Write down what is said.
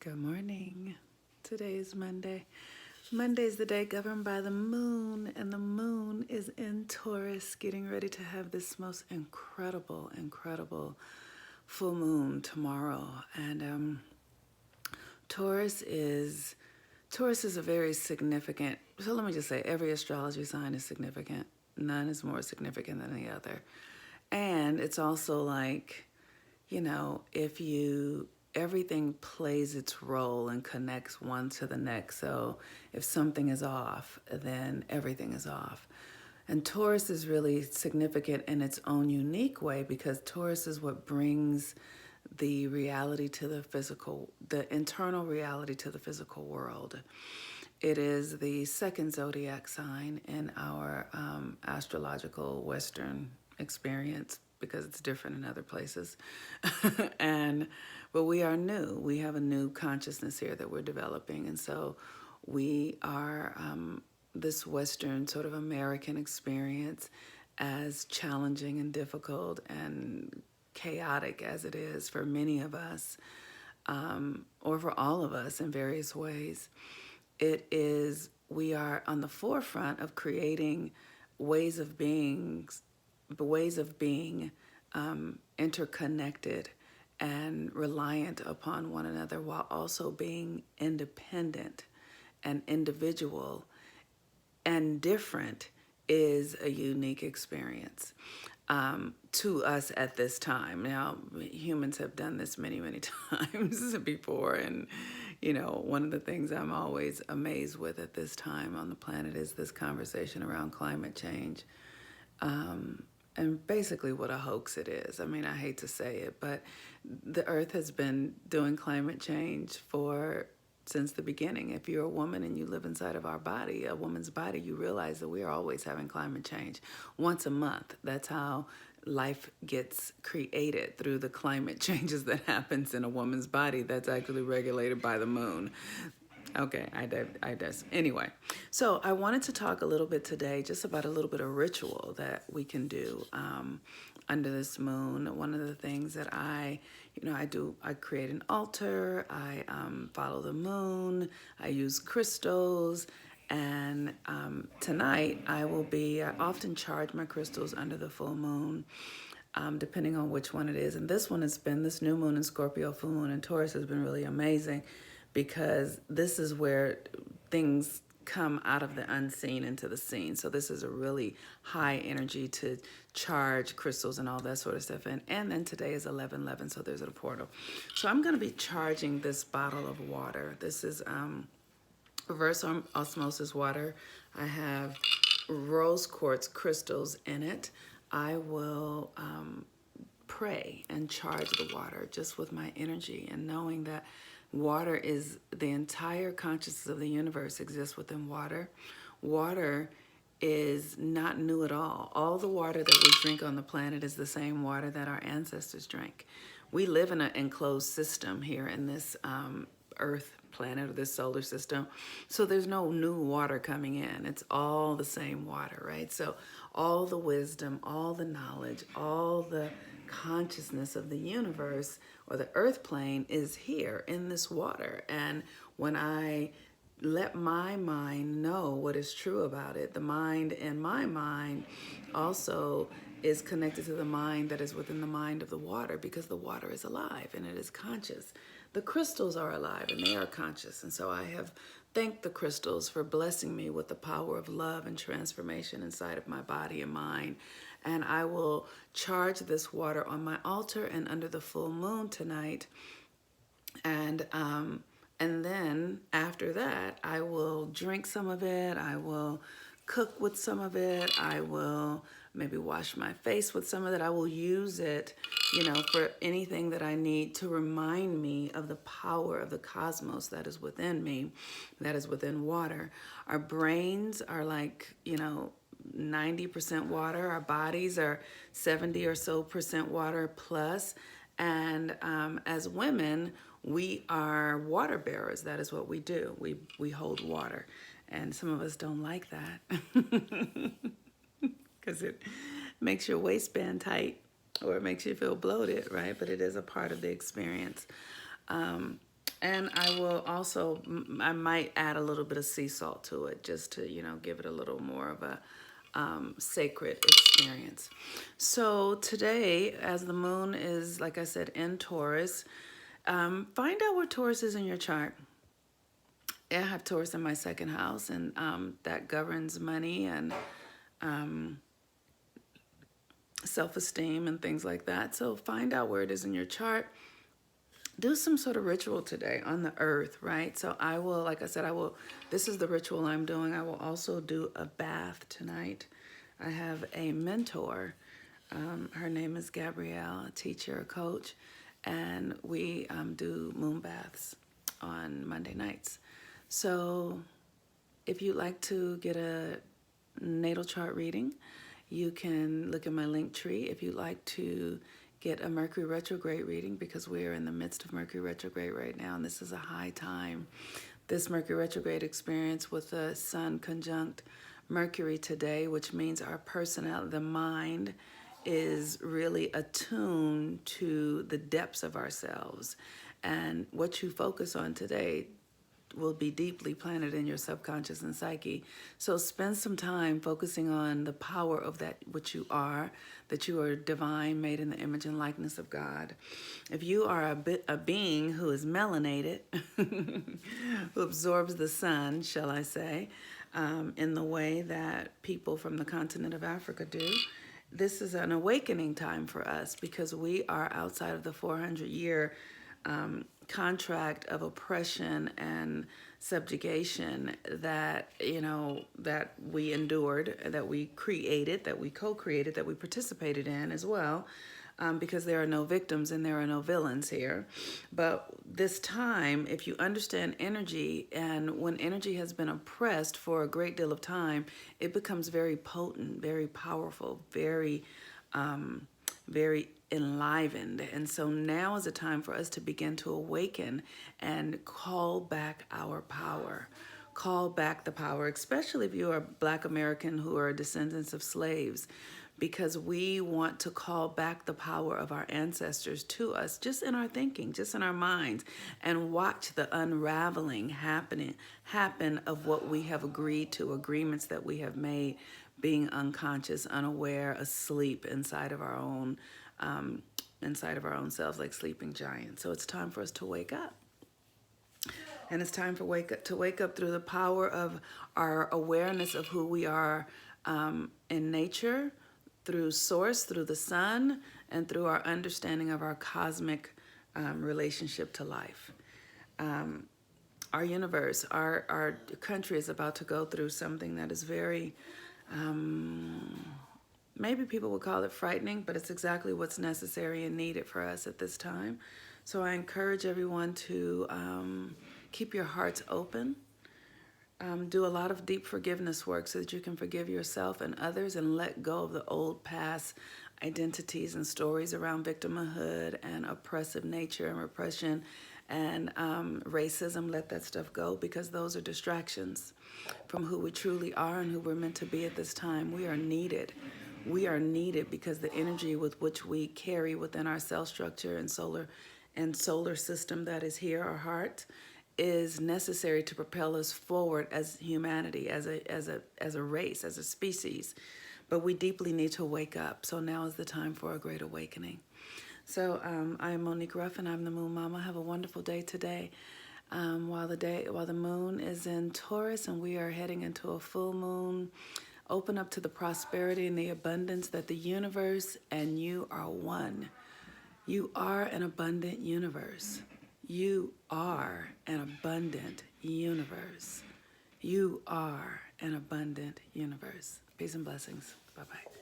Good morning. Today is Monday. Monday is the day governed by the moon, and the moon is in Taurus, getting ready to have this most incredible full moon tomorrow. And Taurus is a very significant. So let me just say, every astrology sign is significant. None is more significant than the other, and it's also like, if everything plays its role and connects one to the next. So if something is off, then everything is off. And Taurus is really significant in its own unique way because Taurus is what brings the reality to the physical, the internal reality to the physical world. It is the second zodiac sign in our astrological Western experience because it's different in other places. But we are new. We have a new consciousness here that we're developing. And so we are this Western sort of American experience, as challenging and difficult and chaotic as it is for many of us, or for all of us in various ways. We are on the forefront of creating ways of being interconnected and reliant upon one another, while also being independent and individual and different is a unique experience to us at this time. Now, humans have done this many times before, and one of the things I'm always amazed with at this time on the planet is this conversation around climate change. And basically what a hoax it is. I mean, I hate to say it, but the Earth has been doing climate change since the beginning. If you're a woman and you live inside of our body, a woman's body, you realize that we are always having climate change once a month. That's how life gets created, through the climate changes that happens in a woman's body that's actually regulated by the moon. Okay, I does. Anyway, so I wanted to talk a little bit today just about a little bit of ritual that we can do under this moon. One of the things that I do, I create an altar, I follow the moon, I use crystals, and tonight I often charge my crystals under the full moon. Depending on which one it is. And this new moon in Scorpio, full moon in Taurus has been really amazing, because this is where things come out of the unseen into the seen. So this is a really high energy to charge crystals and all that sort of stuff. And then today is 11/11, so there's a portal. So I'm going to be charging this bottle of water. This is reverse osmosis water. I have rose quartz crystals in it. I will pray and charge the water just with my energy, and knowing that water is the entire consciousness of the universe exists within water. Water is not new at all. All the water that we drink on the planet is the same water that our ancestors drank. We live in an enclosed system here in this Earth planet, or this solar system. So there's no new water coming in. It's all the same water, right? So all the wisdom, all the knowledge, all the consciousness of the universe, or the earth plane, is here in this water. And when I let my mind know what is true about it, the mind in my mind also is connected to the mind that is within the mind of the water, because the water is alive and it is conscious. The crystals are alive and they are conscious. And so I have thanked the crystals for blessing me with the power of love and transformation inside of my body and mind. And I will charge this water on my altar and under the full moon tonight. And then after that, I will drink some of it. I will cook with some of it. I will maybe wash my face with some of it. I will use it, for anything that I need to remind me of the power of the cosmos that is within me, that is within water. Our brains are like, 90% water. Our bodies are 70 or so percent water plus. And as women, we are water bearers. That is what we do. We hold water. And some of us don't like that because it makes your waistband tight, or it makes you feel bloated, right? But it is a part of the experience. And I will also, I might add a little bit of sea salt to it just to, give it a little more of a sacred experience. So today, as the moon is, like I said, in Taurus, find out where Taurus is in your chart. I have Taurus in my second house, and that governs money and self-esteem and things like that. So find out where it is in your chart. Do some sort of ritual today on the earth, right? So I will, like I said, this is the ritual I'm doing. I will also do a bath tonight. I have a mentor. Her name is Gabrielle, a teacher, a coach, and we do moon baths on Monday nights. So if you'd like to get a natal chart reading, you can look at my link tree. If you'd like to get a Mercury retrograde reading, because we are in the midst of Mercury retrograde right now, and this is a high time. This Mercury retrograde experience with the Sun conjunct Mercury today, which means our personality, the mind, is really attuned to the depths of ourselves. And what you focus on today will be deeply planted in your subconscious and psyche. So spend some time focusing on the power of that which you are, that you are divine, made in the image and likeness of God. If you are a being who is melanated, who absorbs the sun, shall I say, in the way that people from the continent of Africa do, this is an awakening time for us because we are outside of the 400-year contract of oppression and subjugation that that we endured, that we created, that we co-created, that we participated in as well, because there are no victims and there are no villains here. But this time, if you understand energy, and when energy has been oppressed for a great deal of time, it becomes very potent, very powerful, very very enlivened. And so now is a time for us to begin to awaken and call back our power. Call back the power, especially if you are Black American who are descendants of slaves, because we want to call back the power of our ancestors to us, just in our thinking, just in our minds, and watch the unraveling happen of what we have agreed to, agreements that we have made, being unconscious, unaware, asleep inside of our own selves, like sleeping giants. So it's time for us to wake up. And it's time to wake up through the power of our awareness of who we are in nature, through source, through the sun, and through our understanding of our cosmic relationship to life. Our universe, our country is about to go through something that is very, maybe people would call it frightening, but it's exactly what's necessary and needed for us at this time. So I encourage everyone to keep your hearts open. Do a lot of deep forgiveness work so that you can forgive yourself and others and let go of the old past identities and stories around victimhood and oppressive nature and repression and racism. Let that stuff go, because those are distractions from who we truly are and who we're meant to be at this time. We are needed. We are needed because the energy with which we carry within our cell structure and solar system that is here, our heart, is necessary to propel us forward as humanity, as a race, as a species. But we deeply need to wake up. So now is the time for a great awakening. So I am Monique Ruffin. I'm the Moon Mama. Have a wonderful day today. While the moon is in Taurus and we are heading into a full moon, open up to the prosperity and the abundance that the universe and you are one. You are an abundant universe. You are an abundant universe. You are an abundant universe. Peace and blessings. Bye-bye.